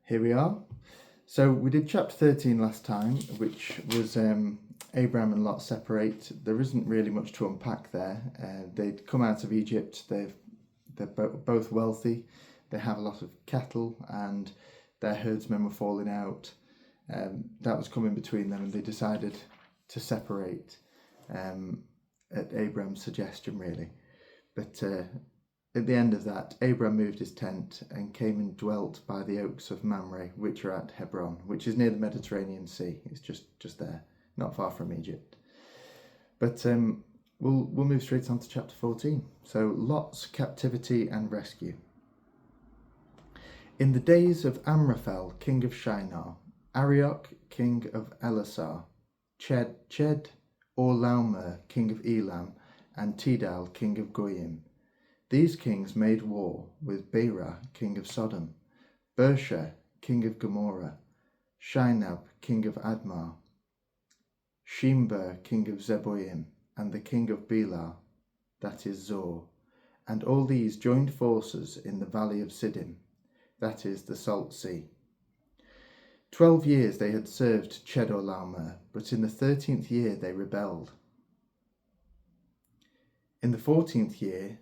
Here we are. So we did chapter 13 last time, which was Abraham and Lot separate. There isn't really much to unpack there. They'd come out of Egypt. They're both wealthy. They have a lot of cattle, and their herdsmen were falling out. That was coming between them, and they decided to separate at Abraham's suggestion, really. But at the end of that, Abraham moved his tent and came and dwelt by the oaks of Mamre, which are at Hebron, which is near the Mediterranean Sea. It's just there, not far from Egypt. But we'll move straight on to chapter 14. So Lot's captivity and rescue. In the days of Amraphel, king of Shinar, Arioch, king of Elasar, Ched or Laomer, king of Elam, and Tidal, king of Goyim. These kings made war with Bera, king of Sodom, Bersha, king of Gomorrah, Shinab, king of Admah, Shimber, king of Zeboim, and the king of Bela, that is Zor, and all these joined forces in the valley of Siddim, that is the Salt Sea. 12 years they had served Chedorlaomer, but in the 13th year they rebelled. In the 14th year,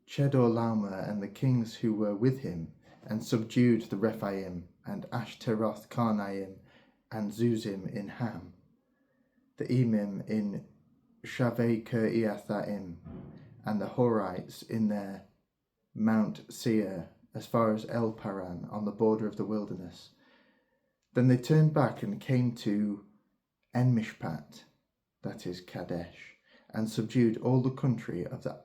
Chedorlaomer and the kings who were with him, and subdued the Rephaim, and Ashteroth Karnaim, and Zuzim in Ham, the Emim in Shaveh Kiriathaim, and the Horites in their Mount Seir, as far as El Paran, on the border of the wilderness. Then they turned back and came to En-Mishpat, that is Kadesh, and subdued all the country of the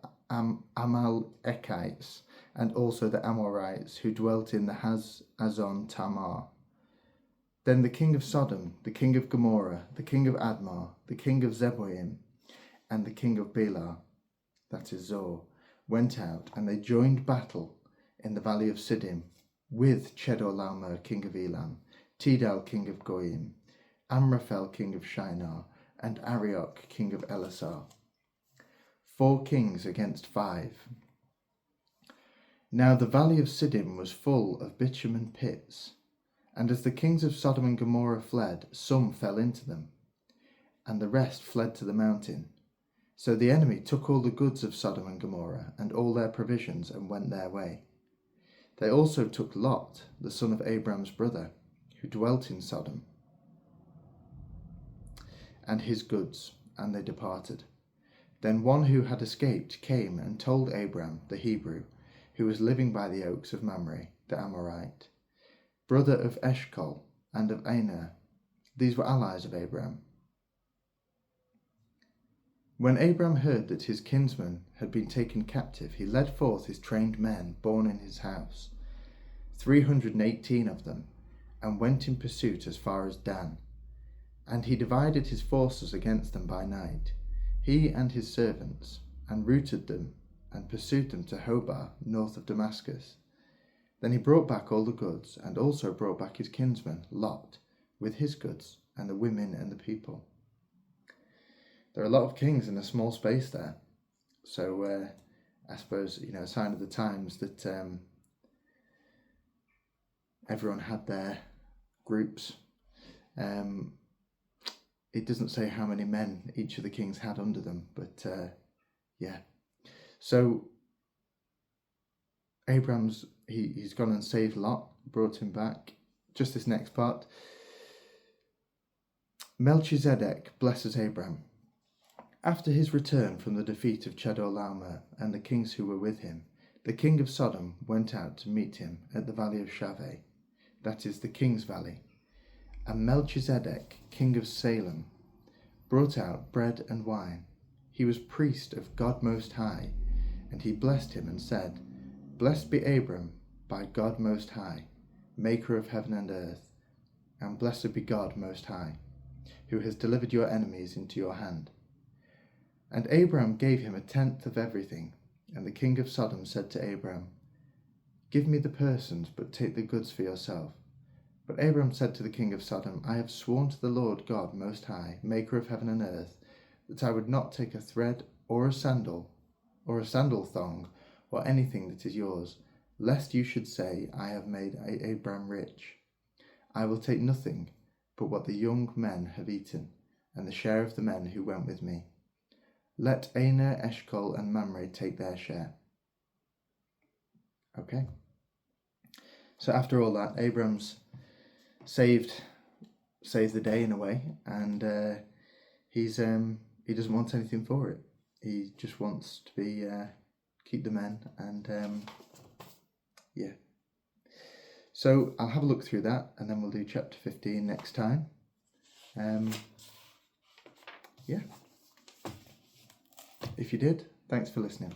Amalekites, and also the Amorites who dwelt in the Hazazon Tamar. Then the king of Sodom, the king of Gomorrah, the king of Admah, the king of Zeboim, and the king of Bela, that is Zor, went out, and they joined battle in the valley of Siddim with Chedorlaomer, king of Elam, Tidal, king of Goyim, Amraphel, king of Shinar, and Arioch, king of Elasar. 4 kings against 5. Now the valley of Siddim was full of bitumen pits, and as the kings of Sodom and Gomorrah fled, some fell into them, and the rest fled to the mountain. So the enemy took all the goods of Sodom and Gomorrah, and all their provisions, and went their way. They also took Lot, the son of Abraham's brother, who dwelt in Sodom, and his goods, and they departed. Then one who had escaped came and told Abram, the Hebrew, who was living by the oaks of Mamre, the Amorite, brother of Eshcol and of Aner. These were allies of Abram. When Abram heard that his kinsman had been taken captive, he led forth his trained men born in his house, 318 of them, and went in pursuit as far as Dan. And he divided his forces against them by night, he and his servants, and routed them, and pursued them to Hobah, north of Damascus. Then he brought back all the goods, and also brought back his kinsman, Lot, with his goods, and the women and the people. There are a lot of kings in a small space there. So I suppose, a sign of the times that everyone had their groups. It doesn't say how many men each of the kings had under them, but yeah. So Abraham's he's gone and saved Lot, brought him back. Just this next part. Melchizedek blesses Abraham. After his return from the defeat of Chedorlaomer and the kings who were with him, the king of Sodom went out to meet him at the valley of Shaveh, that is the king's valley. And Melchizedek, king of Salem, brought out bread and wine. He was priest of God Most High, and he blessed him and said, Blessed be Abram by God Most High, maker of heaven and earth, and blessed be God Most High, who has delivered your enemies into your hand. And Abram gave him 1/10 of everything. And the king of Sodom said to Abram, Give me the persons, but take the goods for yourself. But Abram said to the king of Sodom, I have sworn to the Lord God Most High, maker of heaven and earth, that I would not take a thread or a sandal thong, or anything that is yours, lest you should say, I have made Abram rich. I will take nothing but what the young men have eaten, and the share of the men who went with me. Let Aner, Eshcol, and Mamre take their share. Okay. So after all that, Abram's saved the day in a way, and he doesn't want anything for it. He just wants to be keep the men, and yeah. So I'll have a look through that, and then we'll do chapter 15 next time. Yeah. If you did, thanks for listening.